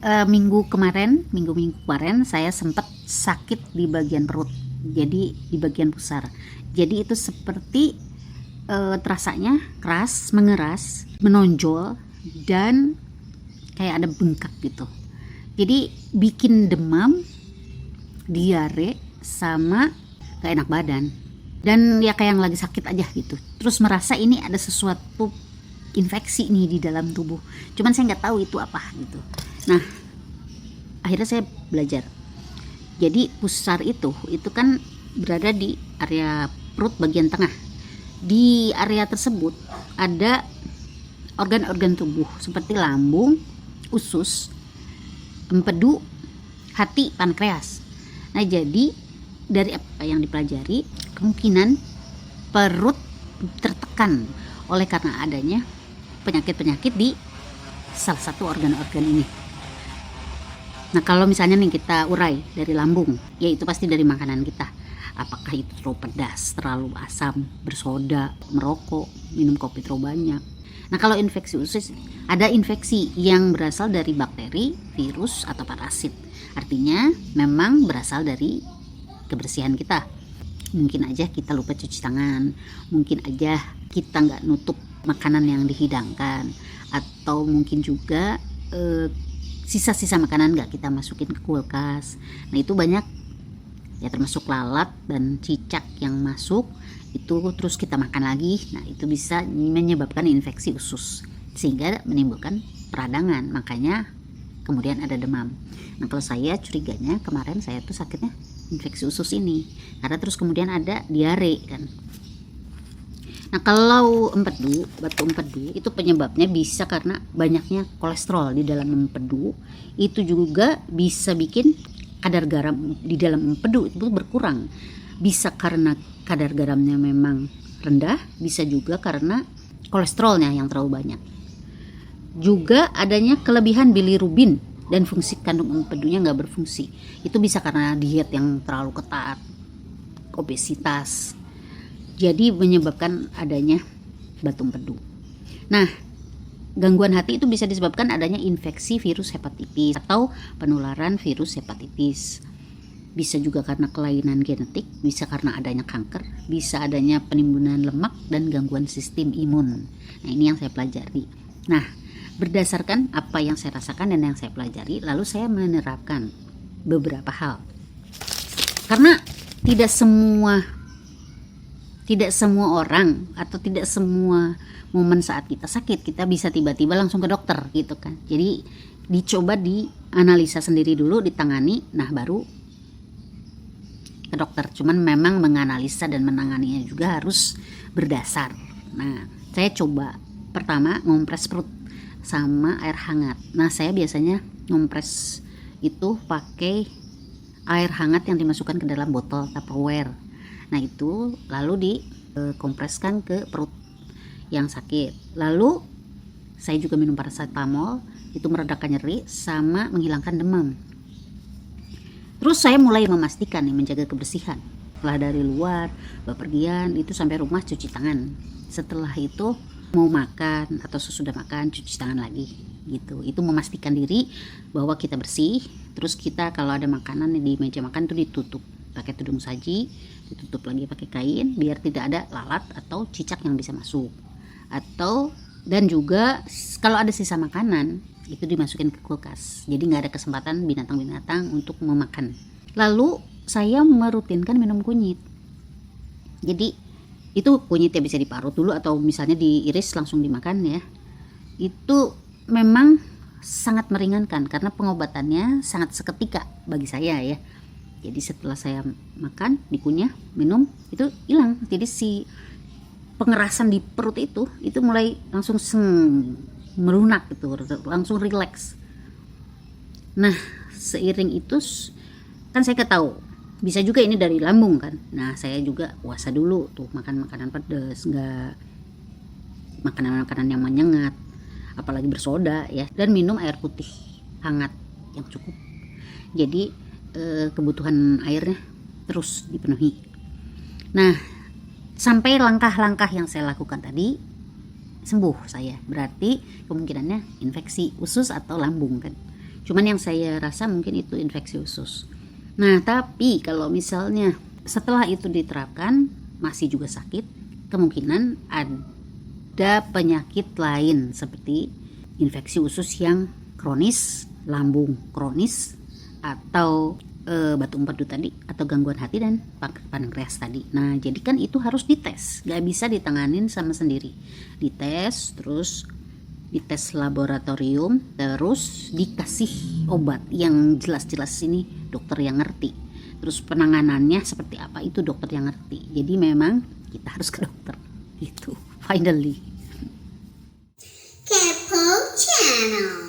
minggu kemarin saya sempat sakit di bagian perut, jadi di bagian pusar. Jadi itu seperti terasanya keras, mengeras, menonjol, dan kayak ada bengkak gitu. Jadi bikin demam, diare, sama gak enak badan. Dan ya kayak yang lagi sakit aja gitu. Terus merasa ini ada sesuatu infeksi nih di dalam tubuh. Cuman saya nggak tahu itu apa gitu. Nah, akhirnya saya belajar. Jadi pusar itu kan berada di area perut bagian tengah. Di area tersebut ada organ-organ tubuh seperti lambung, usus, empedu, hati, pankreas. Nah, jadi dari apa yang dipelajari, kemungkinan perut tertekan oleh karena adanya penyakit-penyakit di salah satu organ-organ ini. Nah, kalau misalnya nih kita urai dari lambung, ya itu pasti dari makanan kita. Apakah itu terlalu pedas, terlalu asam, bersoda, merokok, minum kopi terlalu banyak. Nah, kalau infeksi usus, ada infeksi yang berasal dari bakteri, virus, atau parasit. Artinya memang berasal dari kebersihan kita. Mungkin aja kita lupa cuci tangan, mungkin aja kita nggak nutup makanan yang dihidangkan, atau mungkin juga sisa-sisa makanan nggak kita masukin ke kulkas. Nah, itu banyak ya, termasuk lalat dan cicak yang masuk itu terus kita makan lagi. Nah, itu bisa menyebabkan infeksi usus sehingga menimbulkan peradangan, makanya kemudian ada demam. Nah, kalau saya curiganya kemarin saya tuh sakitnya infeksi usus ini karena terus kemudian ada diare kan. Nah, kalau batu empedu itu penyebabnya bisa karena banyaknya kolesterol di dalam empedu. Itu juga bisa bikin kadar garam di dalam empedu itu berkurang. Bisa karena kadar garamnya memang rendah, bisa juga karena kolesterolnya yang terlalu banyak. Juga adanya kelebihan bilirubin dan fungsi kandung empedunya nggak berfungsi. Itu bisa karena diet yang terlalu ketat, obesitas. Jadi menyebabkan adanya batu empedu. Nah, gangguan hati itu bisa disebabkan adanya infeksi virus hepatitis atau penularan virus hepatitis. Bisa juga karena kelainan genetik, bisa karena adanya kanker, bisa adanya penimbunan lemak dan gangguan sistem imun. Nah, ini yang saya pelajari. Nah, berdasarkan apa yang saya rasakan dan yang saya pelajari, lalu saya menerapkan beberapa hal. Karena tidak semua orang atau tidak semua momen saat kita sakit kita bisa tiba-tiba langsung ke dokter gitu kan. Jadi dicoba dianalisa sendiri dulu, ditangani, nah baru ke dokter. Cuman memang menganalisa dan menanganinya juga harus berdasar. Nah, saya coba pertama ngompres perut sama air hangat. Nah, saya biasanya ngompres itu pakai air hangat yang dimasukkan ke dalam botol Tupperware. Nah, itu lalu dikompreskan ke perut yang sakit. Lalu saya juga minum paracetamol, itu meredakan nyeri sama menghilangkan demam. Terus saya mulai memastikan menjaga kebersihan. Setelah dari luar bepergian itu sampai rumah cuci tangan. Setelah itu mau makan atau sesudah makan cuci tangan lagi gitu. Itu memastikan diri bahwa kita bersih. Terus kita kalau ada makanan di meja makan itu ditutup pakai tudung saji, ditutup lagi pakai kain biar tidak ada lalat atau cicak yang bisa masuk. Dan juga kalau ada sisa makanan itu dimasukin ke kulkas. Jadi nggak ada kesempatan binatang-binatang untuk memakan. Lalu saya merutinkan minum kunyit. Jadi itu kunyitnya bisa diparut dulu atau misalnya diiris langsung dimakan ya. Itu memang sangat meringankan karena pengobatannya sangat seketika bagi saya ya. Jadi setelah saya makan, dikunyah, minum, itu hilang. Jadi si pengerasan di perut itu mulai langsung melunak gitu, langsung rileks. Nah, seiring itu kan saya ketahui bisa juga ini dari lambung kan. Nah, saya juga puasa dulu tuh, makan makanan pedas, enggak makanan-makanan yang menyengat, apalagi bersoda ya, dan minum air putih hangat yang cukup. Jadi kebutuhan airnya terus dipenuhi. Nah, sampai langkah-langkah yang saya lakukan tadi sembuh saya, berarti kemungkinannya infeksi usus atau lambung kan. Cuman yang saya rasa mungkin itu infeksi usus. Nah, tapi kalau misalnya setelah itu diterapkan masih juga sakit, kemungkinan ada penyakit lain seperti infeksi usus yang kronis, lambung kronis, atau batu empedu tadi, atau gangguan hati dan pankreas tadi. Nah, jadi kan itu harus dites, gak bisa ditanganin sama sendiri. Dites, terus dites laboratorium, terus dikasih obat yang jelas-jelas ini dokter yang ngerti. Terus penanganannya seperti apa itu dokter yang ngerti. Jadi memang kita harus ke dokter gitu. Finally. Kepo Channel.